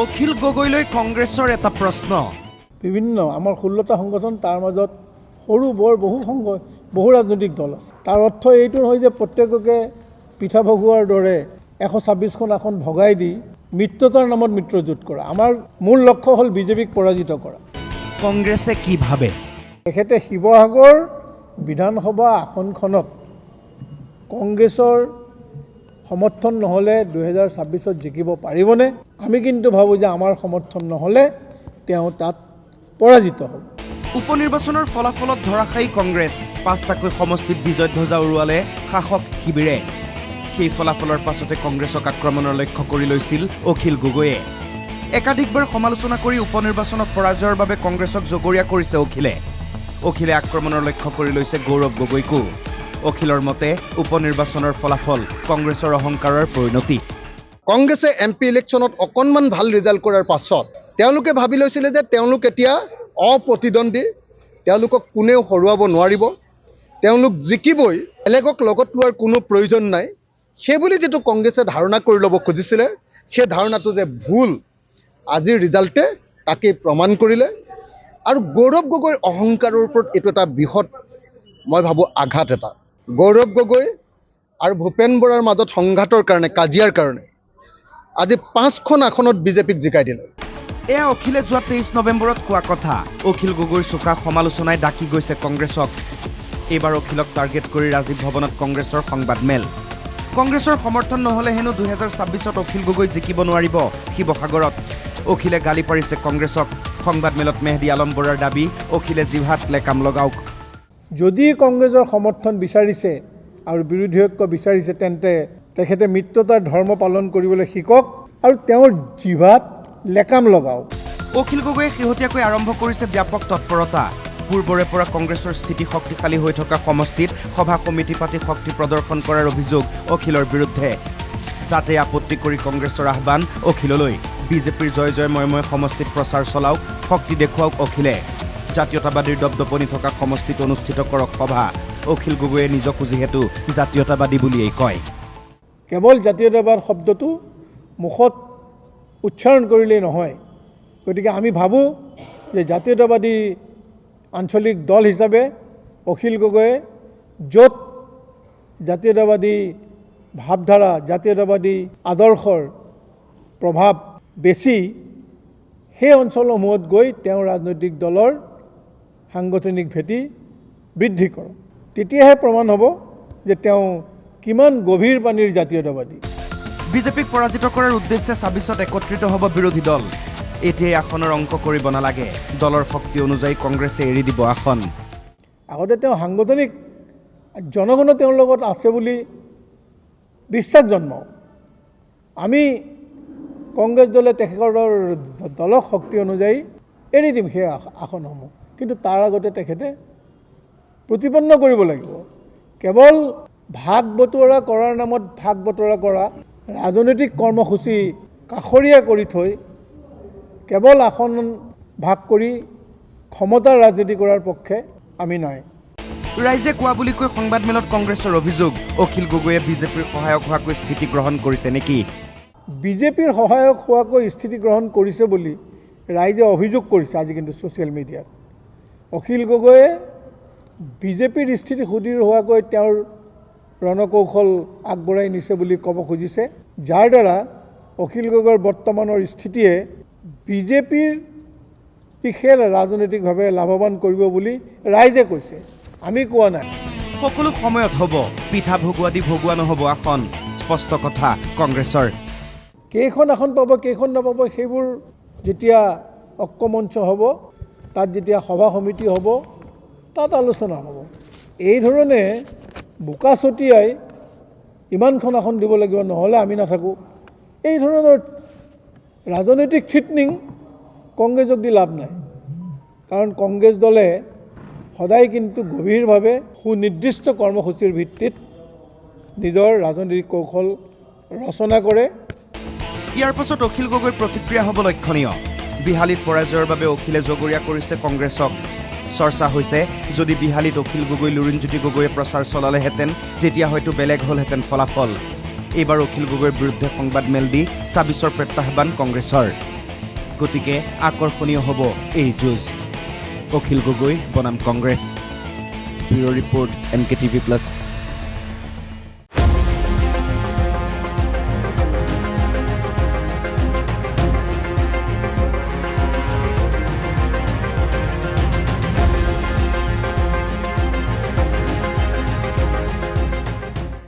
অখিল গগৈলৈ কংগ্ৰেছৰ এটা প্ৰশ্ন। বিভিন্ন আমাৰ 16টা সংগঠন, তাৰ মাজত সৰু বৰ বহু ৰাজনৈতিক দল আছে। তাৰ অৰ্থ এইটো নহয় যে প্ৰত্যেককে পিঠা ভগোৱাৰ দৰে 126খন আসন ভগাই দি মিত্ৰতাৰ নামত মিত্ৰজোঁট কৰা। আমাৰ মূল লক্ষ্য হ'ল বিজেপিক পৰাজিত কৰা। কংগ্ৰেছে কি ভাবে? তেখেতে শিৱসাগৰ বিধানসভা আসনখনত কংগ্ৰেছৰ সমৰ্থন নহ'লে 2026ত জিকিব পাৰিবনে? আমি কিন্তু ভাবোঁ যে আমাৰ সমৰ্থন নহ'লে তেওঁ তাত পৰাজিত হ'ব। উপনিৰ্বাচনৰ ফলাফলত ধৰাশায়ী কংগ্ৰেছ, 5টাকৈ সমষ্টিত বিজয় ধ্বজা উৰুৱালে শাসক শিবিৰে। সেই ফলাফলৰ পাছতে কংগ্ৰেছক আক্ৰমণৰ লক্ষ্য কৰি লৈছিল অখিল গগৈয়ে। একাধিকবাৰ সমালোচনা কৰি উপনিৰ্বাচনত পৰাজয়ৰ বাবে কংগ্ৰেছক জগৰীয়া কৰিছে অখিলে। অখিলে আক্ৰমণৰ লক্ষ্য কৰি লৈছে গৌৰৱ গগৈকো। অখিলৰ মতে উপনিৰ্বাচনৰ ফলাফল কংগ্ৰেছৰ অহংকাৰৰ পৰিণতি। কংগ্ৰেছে MP ইলেকশ্যনত অকণমান ভাল ৰিজাল্ট কৰাৰ পাছত তেওঁলোকে ভাবি লৈছিলে যে তেওঁলোক এতিয়া অপ্ৰতিদ্বন্দ্বী, তেওঁলোকক কোনেও হৰুৱাব নোৱাৰিব, তেওঁলোক জিকিবই, বেলেগক লগত লোৱাৰ কোনো প্ৰয়োজন নাই। সেইবুলি যিটো কংগ্ৰেছে ধাৰণা কৰি ল'ব খুজিছিলে, সেই ধাৰণাটো যে ভুল, আজিৰ ৰিজাল্টে তাকেই প্ৰমাণ কৰিলে। আৰু গৌৰৱ গগৈৰ অহংকাৰৰ ওপৰত এইটো এটা বৃহৎ, মই ভাবোঁ, আঘাত এটা। গৌৰৱ গগৈ আৰু ভূপেন বৰাৰ মাজত সংঘাতৰ কাৰণে, কাজিয়াৰ কাৰণে আজি 5খন আসনত বিজেপিক জিকাই দিলে। এয়া অখিলে যোৱা 23 নৱেম্বৰত কোৱা কথা। অখিল গগৈৰ চোকা সমালোচনাই ডাকি গৈছে কংগ্ৰেছক। এইবাৰ অখিলক টাৰ্গেট কৰি ৰাজীৱ ভৱনত কংগ্ৰেছৰ সংবাদমেল। কংগ্ৰেছৰ সমৰ্থন নহ'লে হেনো 2026ত অখিল গগৈ জিকিব নোৱাৰিব শিৱসাগৰত। অখিলে গালি পাৰিছে কংগ্ৰেছক। সংবাদমেলত মেহদী আলম বৰাৰ দাবী, অখিলে জিভাত লেকাম লগাওক। যদি কংগ্ৰেছৰ সমৰ্থন বিচাৰিছে আৰু বিৰোধী ঐক্য বিচাৰিছে, তেন্তে তেখেতে মিত্ৰতাৰ ধৰ্ম পালন কৰিবলৈ শিকক আৰু তেওঁৰ জিভাত লেকাম লগাওক। অখিল গগৈয়ে শেহতীয়াকৈ আৰম্ভ কৰিছে ব্যাপক তৎপৰতা। পূৰ্বৰে পৰা কংগ্ৰেছৰ স্থিতি শক্তিশালী হৈ থকা সমষ্টিত সভা সমিতি পাতি শক্তি প্ৰদৰ্শন কৰাৰ অভিযোগ অখিলৰ বিৰুদ্ধে। তাতে আপত্তি কৰি কংগ্ৰেছৰ আহ্বান অখিললৈ, বিজেপিৰ জয় জয়ময় সমষ্টিত প্ৰচাৰ চলাওক, শক্তি দেখুৱাওক অখিলে। জাতীয়তাবাদীৰ দপদপনি থকা সমষ্টিত অনুষ্ঠিত কৰক সভা। অখিল গগৈয়ে নিজকো যিহেতু জাতীয়তাবাদী বুলিয়েই কয়। কেৱল জাতীয়তাবাদ শব্দটো মুখত উচ্চাৰণ কৰিলেই নহয়। গতিকে আমি ভাবোঁ যে জাতীয়তাবাদী আঞ্চলিক দল হিচাপে অখিল গগৈয়ে য'ত জাতীয়তাবাদী ভাৱধাৰা, জাতীয়তাবাদী আদৰ্শৰ প্ৰভাৱ বেছি, সেই অঞ্চলসমূহত গৈ তেওঁ ৰাজনৈতিক দলৰ সাংগঠনিক ভেটি বৃদ্ধি কৰক। তেতিয়াহে প্ৰমাণ হ'ব যে তেওঁ কিমান গভীৰ পানীৰ জাতীয়তাবাদী। বিজেপিক পৰাজিত কৰাৰ উদ্দেশ্যে 26ত একত্ৰিত হ'ব বিৰোধী দল। এতিয়াই আসনৰ অংক কৰিব নালাগে। দলৰ শক্তি অনুযায়ী কংগ্ৰেছে এৰি দিব আসন। আগতে তেওঁ সাংগঠনিক জনগণ তেওঁৰ লগত আছে বুলি বিশ্বাস জন্মাওক। আমি কংগ্ৰেছ দলে তেখেতৰ দলক শক্তি অনুযায়ী এৰি দিম সেই আসনসমূহ। কিন্তু তাৰ আগতে তেখেতে প্ৰতিপন্ন কৰিব লাগিব। কেৱল ভাগ বতৰা কৰাৰ নামত ভাগ বতৰা কৰা, ৰাজনৈতিক কৰ্মসূচী কাষৰীয়া কৰি থৈ কেৱল আসন ভাগ কৰি ক্ষমতাৰ ৰাজনীতি কৰাৰ পক্ষে আমি নাই। ৰাইজে কোৱা বুলি কৈ সংবাদমেলত কংগ্ৰেছৰ অভিযোগ, অখিল গগৈয়ে বিজেপিৰ সহায়ক হোৱাকৈ স্থিতি গ্ৰহণ কৰিছে নেকি? বিজেপিৰ সহায়ক হোৱাকৈ স্থিতি গ্ৰহণ কৰিছে বুলি ৰাইজে অভিযোগ কৰিছে আজি কিন্তু ছ'চিয়েল মিডিয়াত। অখিল গগৈয়ে বিজেপিৰ স্থিতি সুদৃঢ় হোৱাকৈ তেওঁৰ ৰণকৌশল আগবঢ়াই নিছে বুলি ক'ব খুজিছে, যাৰ দ্বাৰা অখিল গগৈৰ বৰ্তমানৰ স্থিতিয়ে বিজেপিৰ খেল ৰাজনৈতিকভাৱে লাভৱান কৰিব বুলি ৰাইজে কৈছে, আমি কোৱা নাই। সকলো সময়ত হ'ব, পিঠা ভগোৱা দি ভগোৱা নহ'ব আসন, স্পষ্ট কথা কংগ্ৰেছৰ। কেইখন আসন পাব কেইখন নাপাব সেইবোৰ যেতিয়া ঐক্যমঞ্চ হ'ব, তাত যেতিয়া সভা সমিতি হ'ব, তাত আলোচনা হ'ব। এই ধৰণে বোকা ছটিয়াই ইমানখন আসন দিব লাগিব, নহ'লে আমি নাথাকোঁ, এই ধৰণৰ ৰাজনৈতিক থ্ৰিটনিং কংগ্ৰেছক দি লাভ নাই। কাৰণ কংগ্ৰেছ দলে সদায় কিন্তু গভীৰভাৱে সুনিৰ্দিষ্ট কৰ্মসূচীৰ ভিত্তিত নিজৰ ৰাজনৈতিক কৌশল ৰচনা কৰে। ইয়াৰ পাছত অখিল গগৈৰ প্ৰতিক্ৰিয়া হ'ব লক্ষণীয়। বিহালীত পৰাজয়ৰ বাবে অখিলে জগৰীয়া কৰিছে কংগ্ৰেছক। চৰ্চা হৈছে, যদি বিহালীত অখিল গগৈ লুৰিণজ্যোতি গগৈয়ে প্ৰচাৰ চলালেহেঁতেন, তেতিয়া হয়তো বেলেগ হ'লহেঁতেন ফলাফল। এইবাৰ অখিল গগৈৰ বিৰুদ্ধে সংবাদমেল দি 26ৰ প্ৰত্যাহ্বান কংগ্ৰেছৰ। গতিকে আকৰ্ষণীয় হ'ব এই যুঁজ অখিল গগৈ বনাম কংগ্ৰেছ ব্যুৰ ৰিপৰ্ট NKTV+।